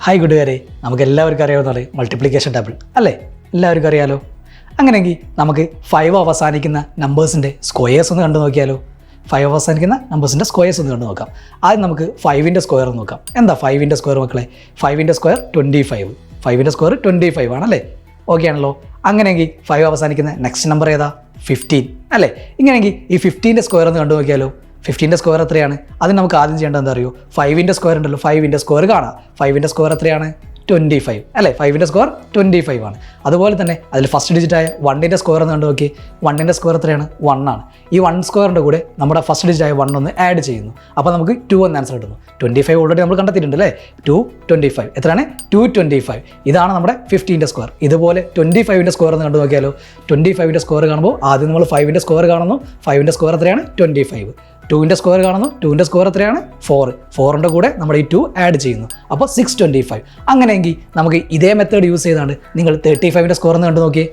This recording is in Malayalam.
ഹായ് കൂട്ടുകാരെ, നമുക്ക് എല്ലാവർക്കും അറിയാവുന്നത് മൾട്ടിപ്ലിക്കേഷൻ ടേബിൾ അല്ലേ? എല്ലാവർക്കും അറിയാലോ. അങ്ങനെയെങ്കിൽ നമുക്ക് 5 അവസാനിക്കുന്ന നമ്പേഴ്സിൻ്റെ സ്ക്വയേഴ്സ് ഒന്ന് കണ്ടു നോക്കിയാലോ. 5 അവസാനിക്കുന്ന നമ്പേഴ്സിൻ്റെ സ്ക്വയേഴ്സ് ഒന്ന് കണ്ടു നോക്കാം. ആദ്യം നമുക്ക് 5ൻ്റെ സ്ക്വയർ നോക്കാം. എന്താ 5ൻ്റെ സ്ക്വയർ മക്കളെ? 5ൻ്റെ സ്ക്വയർ 25. 5ൻ്റെ സ്ക്വയർ 25 ആണല്ലേ? ഓക്കെ ആണല്ലോ. അങ്ങനെയെങ്കിൽ 5 അവസാനിക്കുന്ന നെക്സ്റ്റ് നമ്പർ ഏതാ? 15 അല്ലേ? ഇങ്ങനെയെങ്കിൽ ഈ 15ൻ്റെ സ്ക്വയർ ഒന്ന് കണ്ടു നോക്കിയാലോ. 15ൻ്റെ സ്ക്വയർ എത്രയാണ്? അതിന് നമുക്ക് ആദ്യം ചെയ്യേണ്ടത് എന്താ അറിയോ? 5ൻ്റെ സ്ക്വയർ ഉണ്ടല്ലോ, 5ൻ്റെ സ്ക്വയർ കാണാം. 5ൻ്റെ സ്ക്വയർ എത്രയാണ്? 25 അല്ലേ? 5ൻ്റെ സ്ക്വയർ 25 ആണ്. അതുപോലെ തന്നെ അതിൽ ഫസ്റ്റ് ഡിജിറ്റായ 1ൻ്റെ സ്ക്വയർ എന്ന് കണ്ടു നോക്കി. 1ൻ്റെ സ്ക്വയർ എത്രയാണ്? 1 ആണ്. ഈ 1 സ്ക്വയറിൻ്റെ കൂടെ നമ്മുടെ ഫസ്റ്റ് ഡിജിറ്റായ 1 ഒന്ന് ആഡ് ചെയ്യുന്നു. അപ്പോൾ നമുക്ക് 2 എന്ന് ആൻസർ കിട്ടുന്നു. 25 ഓൾറെഡി നമ്മൾ കണ്ടെത്തിയിട്ടുണ്ട് അല്ലേ? 225 എത്രയാണ്? 225. ഇതാണ് നമ്മുടെ 15ൻ്റെ സ്ക്വയർ. ഇതുപോലെ 25ൻ്റെ സ്ക്വയർ എന്ന് കണ്ടു നോക്കിയാലോ. 25ൻ്റെ സ്ക്വയർ കാണുമ്പോൾ ആദ്യം നമ്മൾ 5ൻ്റെ സ്ക്വയർ കാണുന്നു. 5ൻ്റെ സ്ക്വയർ എത്രയാണ്? 25. 2ൻ്റെ സ്ക്വയർ കാണുന്നു. 2ൻ്റെ സ്ക്വയർ എത്രയാണ്? 4. 4ൻ്റെ കൂടെ നമ്മൾ ഈ 2 ആഡ് ചെയ്യുന്നു. അപ്പോൾ 625. അങ്ങനെയെങ്കിൽ നമുക്ക് ഇതേ മെത്തേഡ് യൂസ് ചെയ്താണ് നിങ്ങൾ 35ൻ്റെ സ്ക്വയർ എന്ന് കണ്ടു നോക്കിയേ.